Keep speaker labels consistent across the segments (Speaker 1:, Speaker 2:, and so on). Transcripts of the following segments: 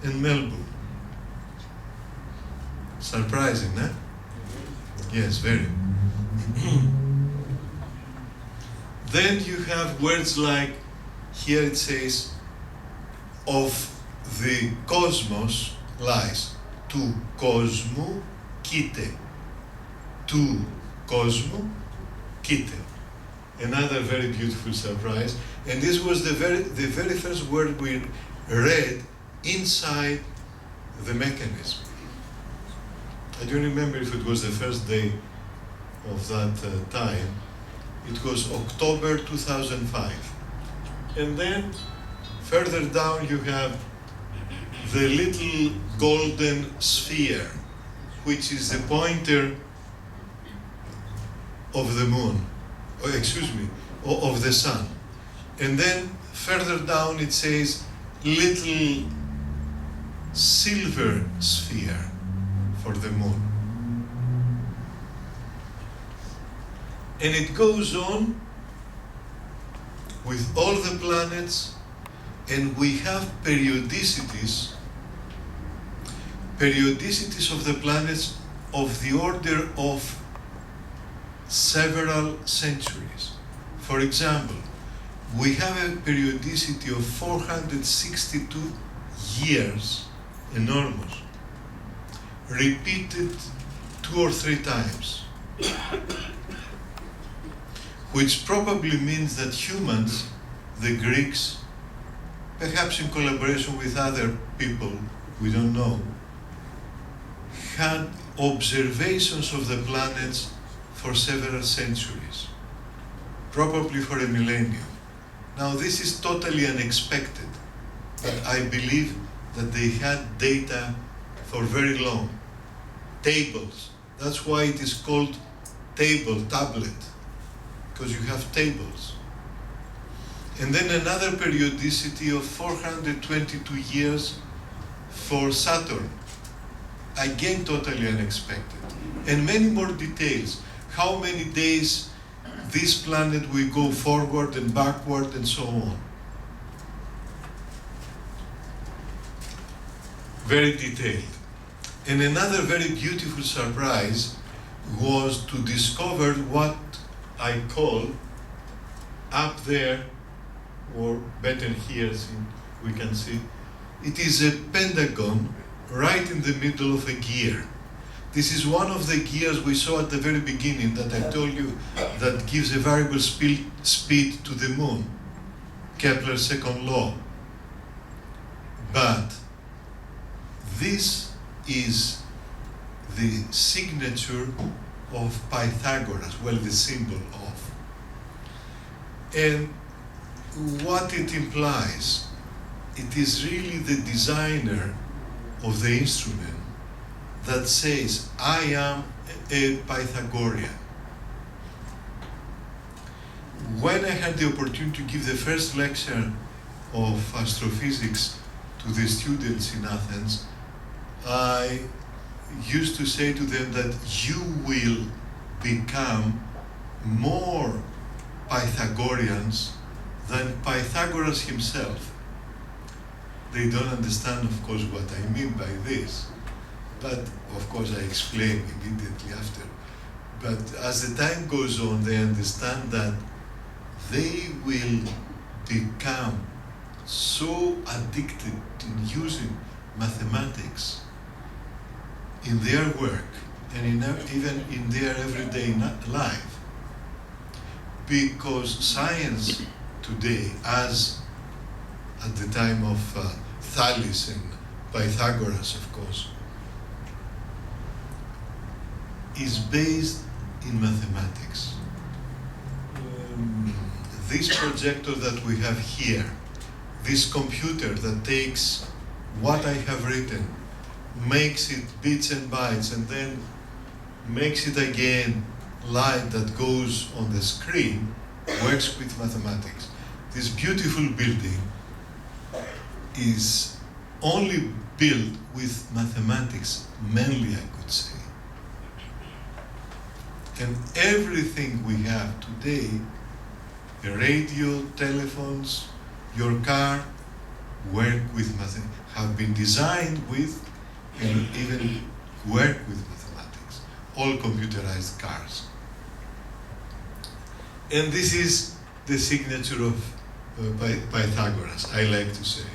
Speaker 1: and Melbourne. Surprising, eh? Yes, very. Then you have words like, here it says, of the cosmos lies, tu cosmou kite, tu cosmou kite. Another very beautiful surprise, and this was the very first word we read inside the mechanism. I don't remember if it was the first day of that time. It was October 2005. And then further down you have the little golden sphere, which is the pointer of the moon, or excuse me, of the sun. And then further down it says little silver sphere for the moon. And it goes on with all the planets, and we have periodicities of the planets of the order of several centuries. For example, we have a periodicity of 462 years, enormous, repeated 2 or 3 times, which probably means that humans, the Greeks, perhaps in collaboration with other people, we don't know, had observations of the planets for several centuries, probably for a millennium. Now this is totally unexpected, but I believe that they had data for very long. Tables, that's why it is called tablet, because you have tables. And then another periodicity of 422 years for Saturn. Again, totally unexpected. And many more details. How many days this planet will go forward and backward and so on. Very detailed. And another very beautiful surprise was to discover what I call up there, or better here, we can see, it is a pentagon right in the middle of a gear. This is one of the gears we saw at the very beginning that I told you that gives a variable speed to the moon, Kepler's second law. But this is the signature of Pythagoras, well, the symbol of. And what it implies, it is really the designer of the instrument that says, I am a Pythagorean. When I had the opportunity to give the first lecture of astrophysics to the students in Athens, I used to say to them that you will become more Pythagoreans than Pythagoras himself. They don't understand, of course, what I mean by this, but of course I explain immediately after. But as the time goes on, they understand that they will become so addicted in using mathematics in their work and even in their everyday life, because science today, as at the time of Thales and Pythagoras, of course, is based in mathematics. This projector that we have here, this computer that takes what I have written, makes it bits and bytes, and then makes it again light that goes on the screen, works with mathematics. This beautiful building is only built with mathematics, mainly, I could say. And everything we have today, the radio, telephones, your car, work with have been designed with and even work with mathematics, all computerized cars. And this is the signature of Pythagoras, I like to say.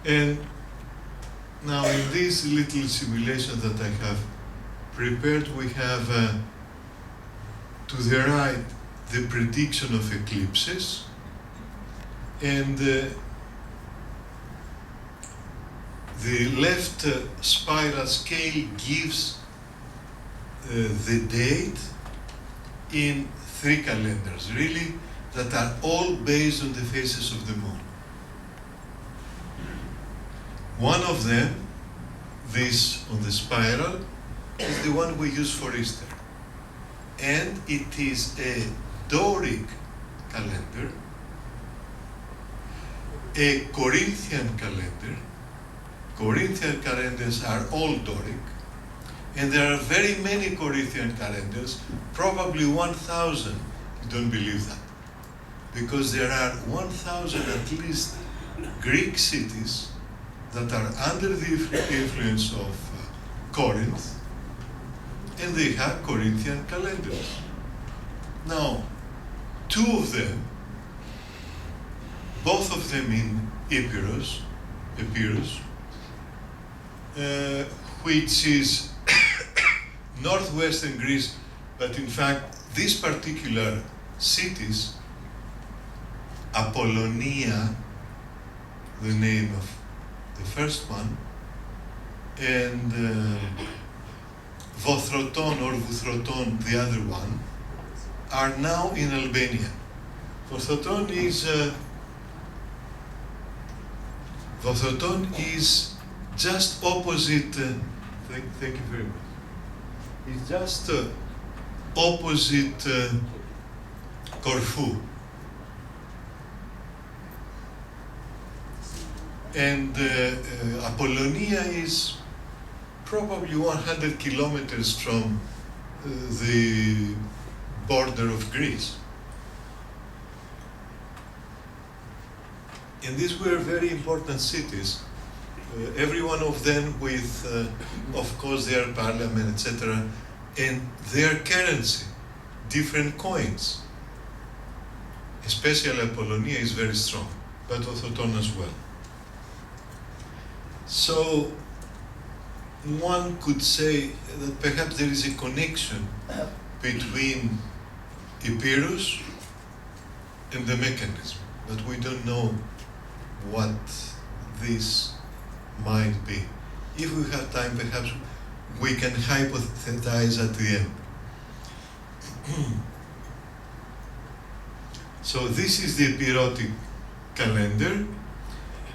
Speaker 1: And now in this little simulation that I have prepared, we have to the right the prediction of eclipses, and the left spiral scale gives the date in 3 calendars, really, that are all based on the phases of the moon. One of them, this on the spiral, is the one we use for Easter. And it is a Doric calendar, a Corinthian calendar. Corinthian calendars are all Doric, and there are very many Corinthian calendars, probably 1,000. You don't believe that, because there are 1,000 at least Greek cities that are under the influence of Corinth, and they have Corinthian calendars. Now, 2 of them, both of them in Epirus, which is northwestern Greece, but in fact, these particular cities, Apollonia, the name of the first one, and Vothroton or Vuthroton, the other one, are now in Albania. Vothroton is just opposite, thank you very much. It's just opposite Corfu. And Apollonia is probably 100 kilometers from the border of Greece. And these were very important cities, every one of them with, of course, their parliament, etc., and their currency, different coins. Especially Apollonia is very strong, but Othoton as well. So one could say that perhaps there is a connection between Epirus and the mechanism, but we don't know what this might be. If we have time, perhaps we can hypothesize at the end. So this is the Epirotic calendar,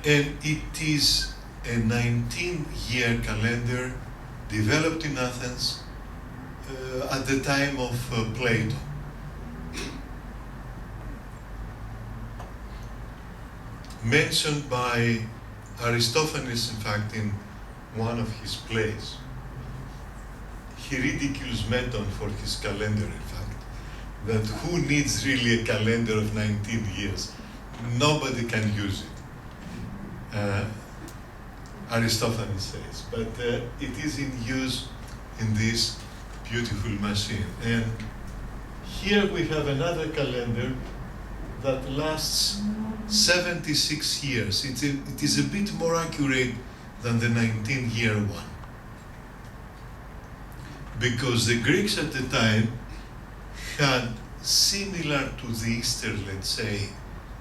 Speaker 1: and it is a 19-year calendar developed in Athens at the time of Plato. Mentioned by Aristophanes, in fact, in one of his plays. He ridicules Meton for his calendar, in fact, that who needs really a calendar of 19 years? Nobody can use it, Aristophanes says, but it is in use in this beautiful machine. And here we have another calendar that lasts 76 years. It is a bit more accurate than the 19-year one, because the Greeks at the time had, similar to the Easter, let's say,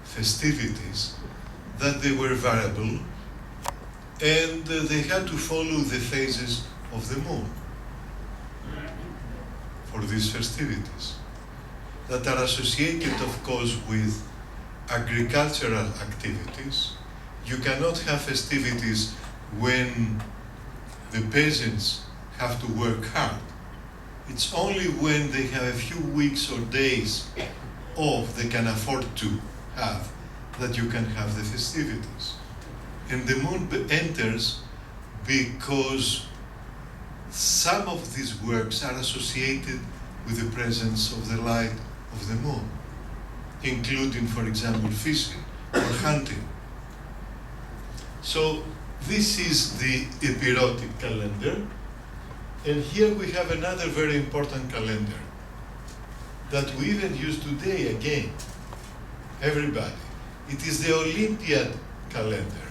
Speaker 1: festivities, that they were variable, and they had to follow the phases of the moon for these festivities that are associated, of course, with agricultural activities. You cannot have festivities when the peasants have to work hard. It's only when they have a few weeks or days off they can afford to have that you can have the festivities. And the moon enters because some of these works are associated with the presence of the light of the moon, including, for example, fishing or hunting. So this is the epirotic calendar. And here we have another very important calendar that we even use today again, everybody. It is the Olympiad calendar.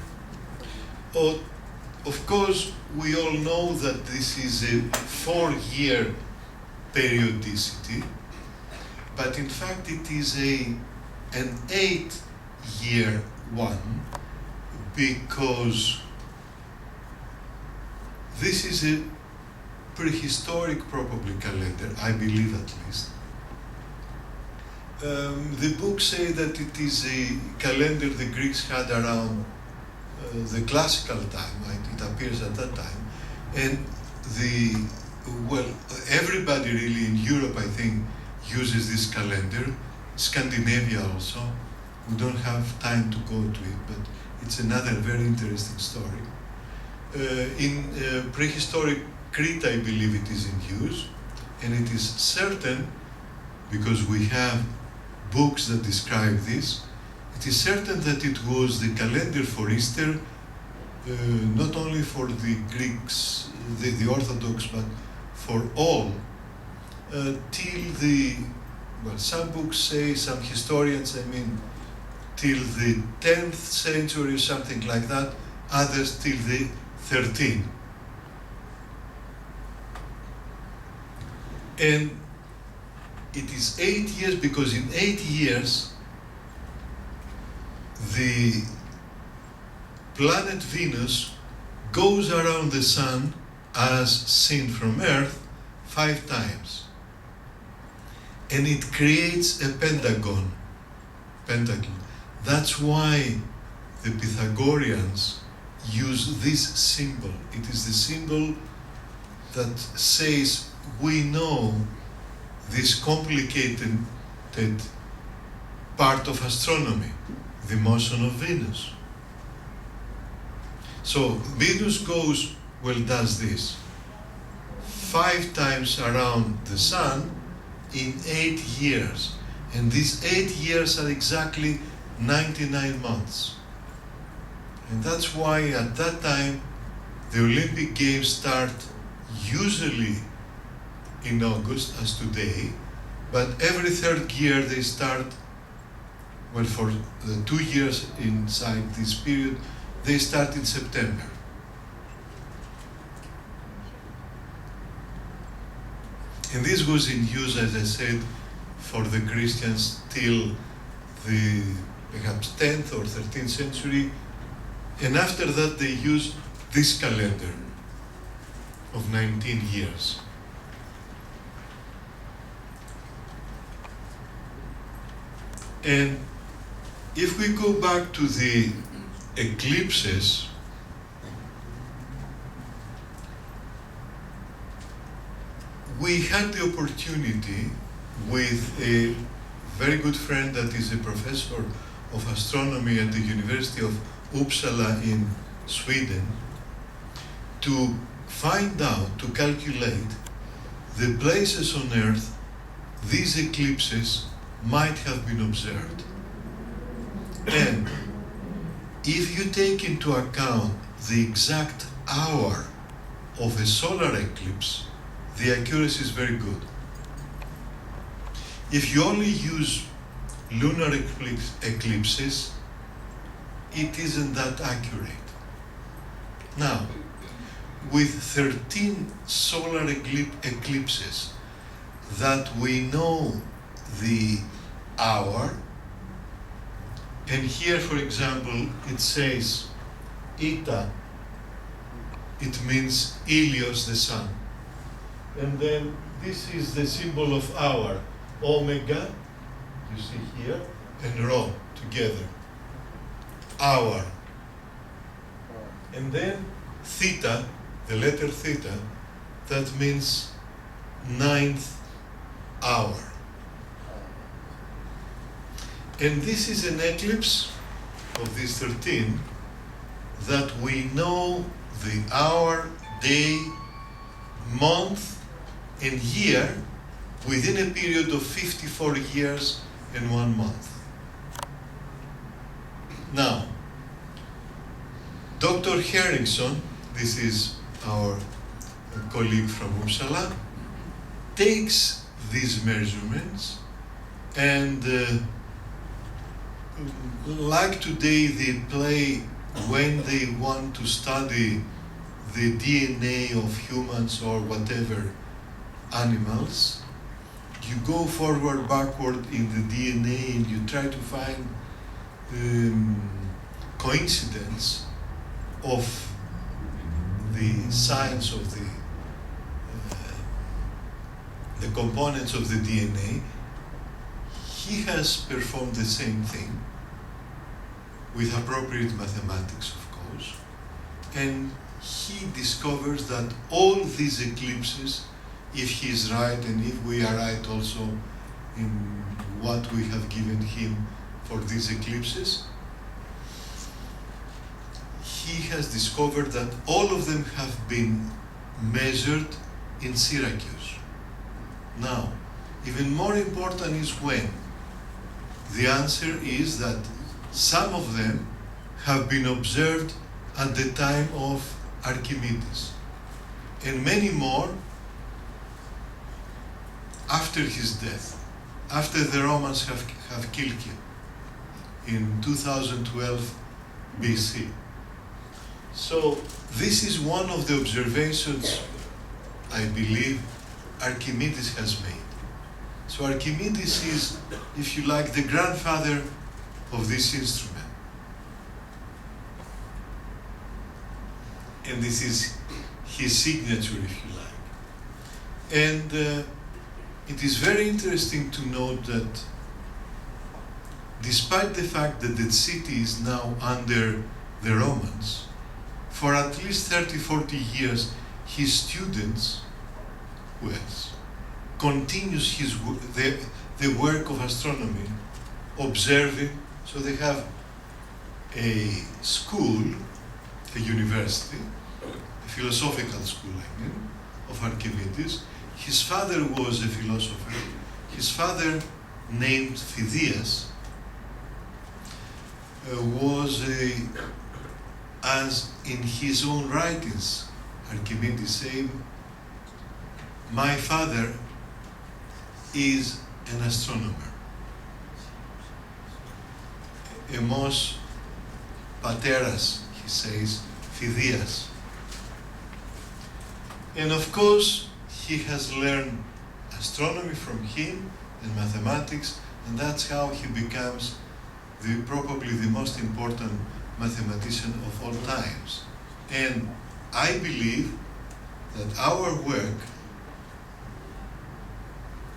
Speaker 1: Of course, we all know that this is a 4-year periodicity, but in fact it is an 8-year one, because this is a prehistoric probably calendar, I believe at least. The books say that it is a calendar the Greeks had around the classical time, right? It appears at that time. And everybody really in Europe, I think, uses this calendar. Scandinavia also. We don't have time to go to it, but it's another very interesting story. In prehistoric Crete, I believe it is in use, and it is certain, because we have books that describe this, it is certain that it was the calendar for Easter, not only for the Greeks, the Orthodox, but for all, till some books say, some historians, till the 10th century or something like that, others till the 13th. And it is 8 years, because in 8 years, the planet Venus goes around the sun as seen from Earth 5 times. And it creates a pentagon. That's why the Pythagoreans use this symbol. It is the symbol that says we know this complicated part of astronomy, the motion of Venus. So Venus does this 5 times around the sun in 8 years. And these 8 years are exactly 99 months. And that's why at that time the Olympic Games start usually in August, as today, but every 3rd year they start, for the 2 years inside this period, they start in September. And this was in use, as I said, for the Christians till the perhaps 10th or 13th century, and after that they used this calendar of 19 years. And if we go back to the eclipses, we had the opportunity with a very good friend that is a professor of astronomy at the University of Uppsala in Sweden to find out, to calculate the places on Earth these eclipses might have been observed. And if you take into account the exact hour of a solar eclipse, the accuracy is very good. If you only use lunar eclipses, it isn't that accurate. Now, with 13 solar eclipses that we know the hour, and here, for example, it says Eta, it means Helios, the sun. And then this is the symbol of hour, Omega, you see here, and Rho together, hour. And then Theta, the letter theta, that means 9th hour. And this is an eclipse of these 13 that we know the hour, day, month, and year within a period of 54 years and 1 month. Now, Dr. Harrison, this is our colleague from Uppsala, takes these measurements and like today they play when they want to study the DNA of humans or whatever animals. You go forward, backward in the DNA and you try to find coincidence of the signs of the components of the DNA. He has performed the same thing with appropriate mathematics, of course, and he discovers that all these eclipses, if he is right and if we are right also in what we have given him for these eclipses, he has discovered that all of them have been measured in Syracuse. Now, even more important is when. The answer is that some of them have been observed at the time of Archimedes, and many more after his death, after the Romans have killed him in 2012 BC. So this is one of the observations, I believe, Archimedes has made. So Archimedes is, if you like, the grandfather of this instrument. And this is his signature, if you like. And it is very interesting to note that despite the fact that the city is now under the Romans, for at least 30-40 years, his students, who else, continues the work of astronomy, observing. So they have a school, a university, a philosophical school, I mean, of Archimedes. His father was a philosopher. His father, named Phidias, was as in his own writings, Archimedes saying, my father is an astronomer. Emos pateras, he says, Phidias. And of course, he has learned astronomy from him and mathematics, and that's how he becomes probably the most important mathematician of all times. And I believe that our work,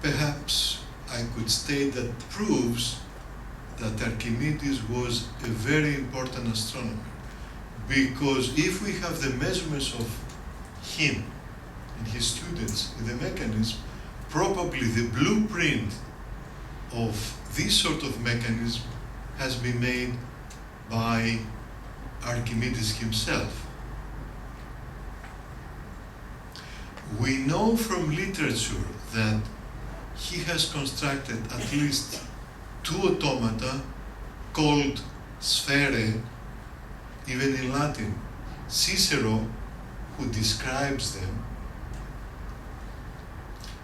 Speaker 1: perhaps I could state that proves that Archimedes was a very important astronomer. Because if we have the measurements of him and his students in the mechanism, probably the blueprint of this sort of mechanism has been made by Archimedes himself. We know from literature that he has constructed at least 2 automata called sphere, even in Latin. Cicero, who describes them,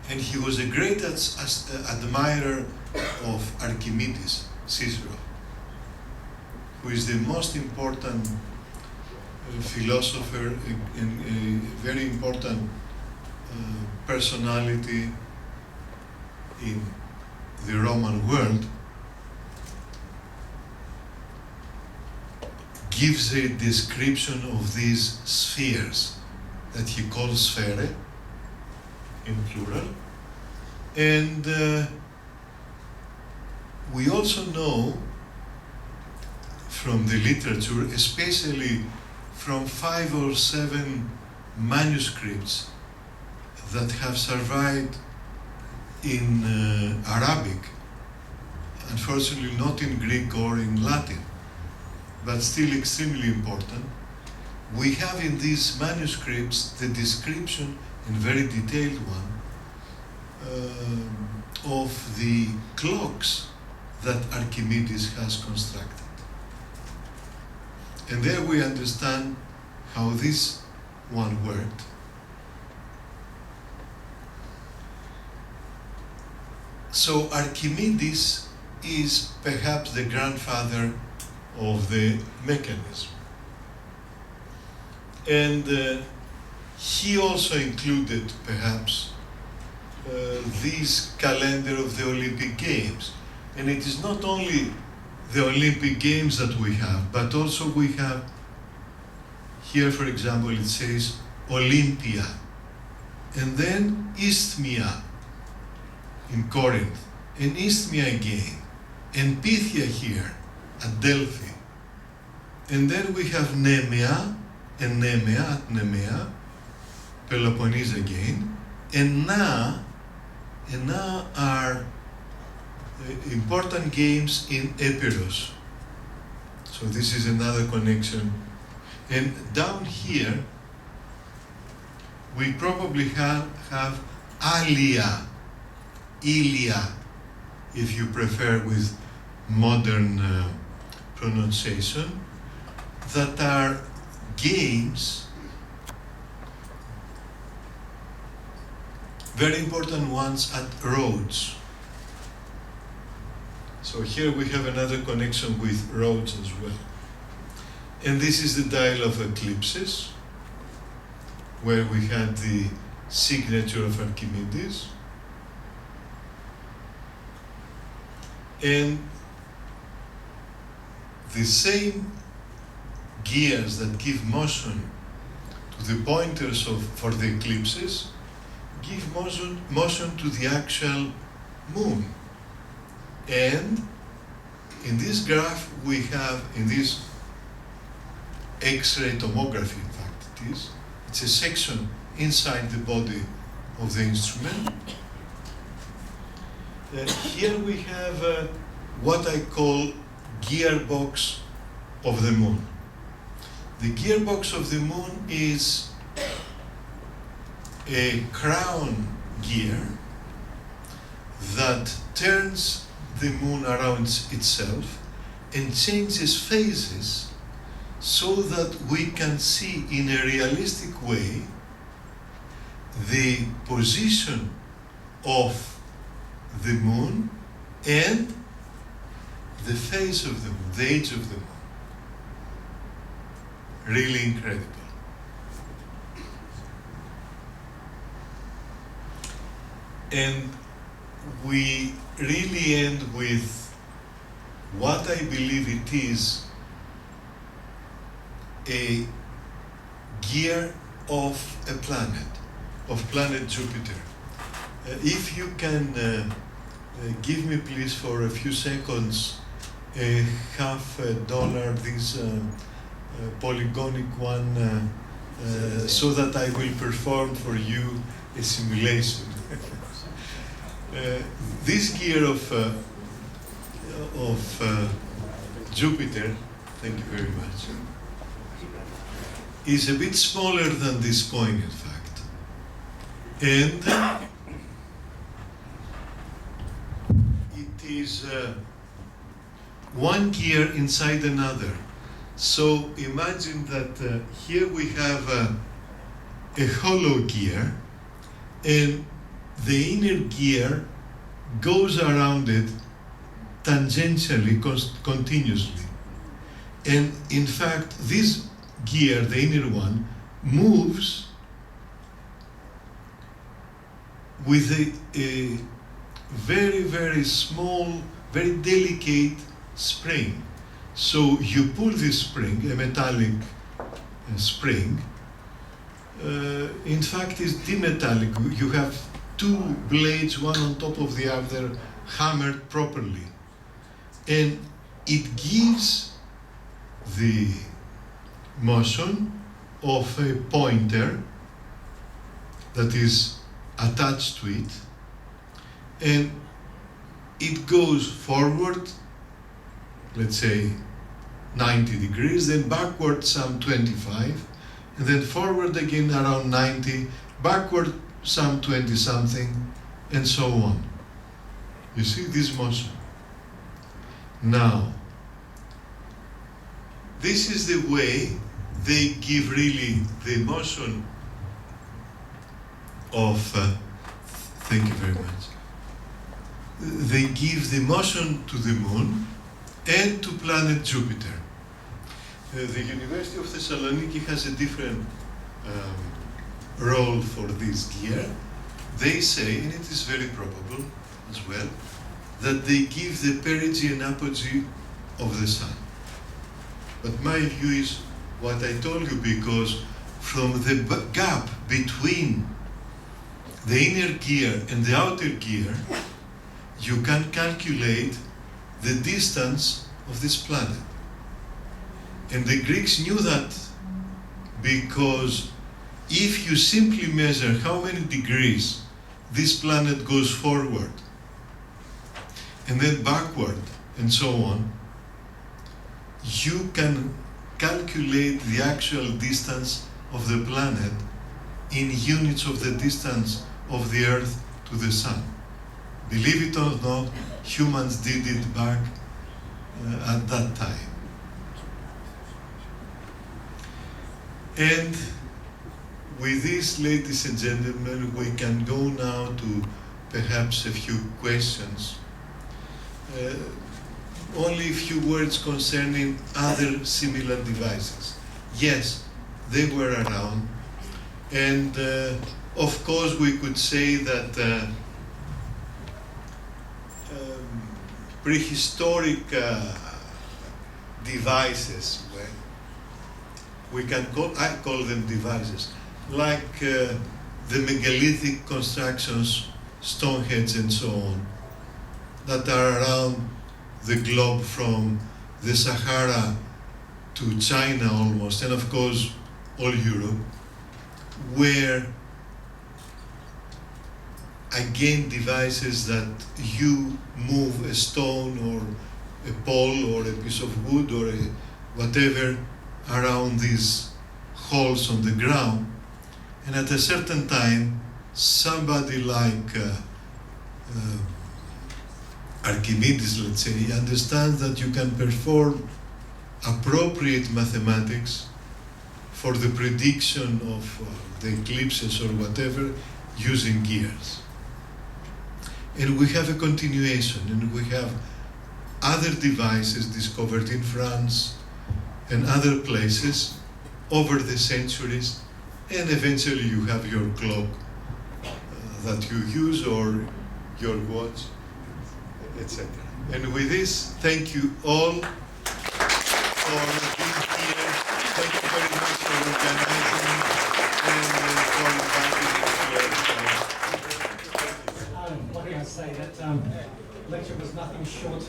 Speaker 1: and he was a great admirer of Archimedes, Cicero, who is the most important philosopher and a very important personality in the Roman world, gives a description of these spheres that he calls sphere, in plural. And we also know from the literature, especially from 5 or 7 manuscripts that have survived in Arabic, unfortunately not in Greek or in Latin, but still extremely important. We have in these manuscripts the description, and very detailed one, of the clocks that Archimedes has constructed. And there we understand how this one worked. So Archimedes is perhaps the grandfather of the mechanism. And he also included perhaps this calendar of the Olympic Games. And it is not only the Olympic Games that we have, but also we have here, for example, it says Olympia, and then Isthmia in Corinth, and Isthmia again, and Pythia here at Delphi. And then we have Nemea, and Nemea at Nemea, Peloponnese again, and Na are important games in Epirus. So this is another connection. And down here, we probably have Alia, Ilia, if you prefer with modern pronunciation, that are games, very important ones at Rhodes. So here we have another connection with Rhodes as well. And this is the dial of eclipses, where we had the signature of Archimedes. And the same gears that give motion to the pointers for the eclipses give motion to the actual moon. And in this graph we have, in this X-ray tomography, in fact it is, it's a section inside the body of the instrument. Here we have what I call gearbox of the moon. The gearbox of the moon is a crown gear that turns the moon around itself and changes phases so that we can see in a realistic way the position of the moon and the phase of the moon, the age of the moon. Really incredible. And we really end with what I believe it is, a gear of a planet, of planet Jupiter. If you can give me please for a few seconds $50, this polygonic one, so that I will perform for you a simulation. This gear of Jupiter, thank you very much, is a bit smaller than this point, in fact. And it is one gear inside another. So imagine that here we have a hollow gear, and the inner gear goes around it tangentially, continuously. And in fact, this gear, the inner one, moves with a very, very small, very delicate spring. So you pull this spring, a metallic spring. In fact, it's dimetallic. You have two blades, one on top of the other, hammered properly. And it gives the motion of a pointer that is attached to it, and it goes forward, let's say 90 degrees, then backward some 25, and then forward again around 90, backward some 20 something, and so on. You see this motion? Now, this is the way they give really the motion of, thank you very much, they give the motion to the moon and to planet Jupiter. The University of Thessaloniki has a different role for this gear. They say, and it is very probable as well, that they give the perigee and apogee of the sun. But my view is what I told you, because from the gap between the inner gear and the outer gear, you can calculate the distance of this planet. And the Greeks knew that, because if you simply measure how many degrees this planet goes forward and then backward and so on, you can calculate the actual distance of the planet in units of the distance of the Earth to the Sun. Believe it or not, humans did it back at that time. And with this, ladies and gentlemen, we can go now to perhaps a few questions. Only a few words concerning other similar devices. Yes, they were around, and of course we could say that prehistoric devices, I call them devices, like the megalithic constructions, Stonehenge and so on, that are around the globe from the Sahara to China almost, and of course all Europe, were again devices that you move a stone or a pole or a piece of wood or whatever around these holes on the ground, and at a certain time somebody like Archimedes, let's say, understands that you can perform appropriate mathematics for the prediction of the eclipses or whatever using gears. And we have a continuation, and we have other devices discovered in France and other places over the centuries, and eventually you have your clock that you use, or your watch, etc. And with this, thank you all for being here. Thank you very much for organizing and for inviting me.
Speaker 2: What can I say? That lecture was nothing short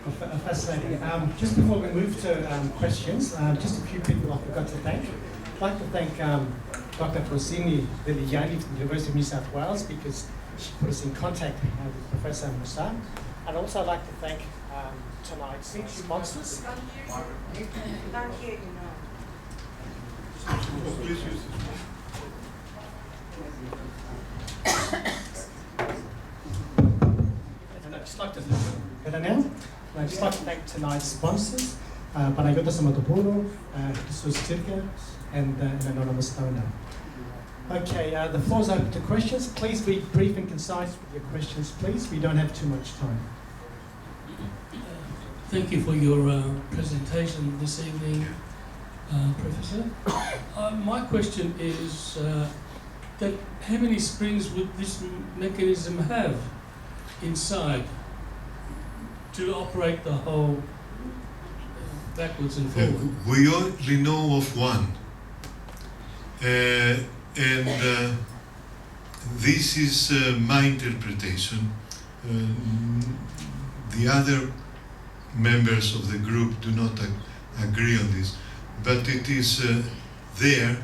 Speaker 2: of fascinating. Just before we move to questions, just a few people I forgot to thank. I'd like to thank Dr. Frosini Viliani from the University of New South Wales, because she put us in contact with Professor Moussas. And also I'd like to thank tonight's sponsors.
Speaker 3: Can't hear you now.
Speaker 1: Please use this.
Speaker 2: And I'd just like to better now. I'd just like to thank tonight's sponsors, Panagiotis Amatopoulos, Jesus Circa, and an anonymous donor. Okay, the floor is open to questions. Please be brief and concise with your questions, please. We don't have too much time.
Speaker 4: Thank you for your presentation this evening, Professor. My question is that how many springs would this mechanism have inside to operate the whole backwards and forward?
Speaker 1: We only know of one. And this is my interpretation. The other members of the group do not agree on this, but it is there.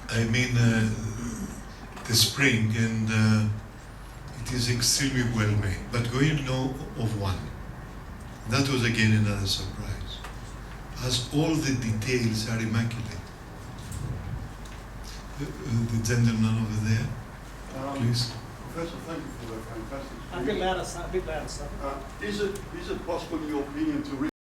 Speaker 1: I mean, the spring, and it is extremely well made. But we only know of one. That was again another surprise, as all the details are immaculate. The gentleman over there, please.
Speaker 5: Professor, thank you for that fantastic
Speaker 2: A bit louder, sir. A bit louder, sir.
Speaker 5: Is it possible, in your opinion, to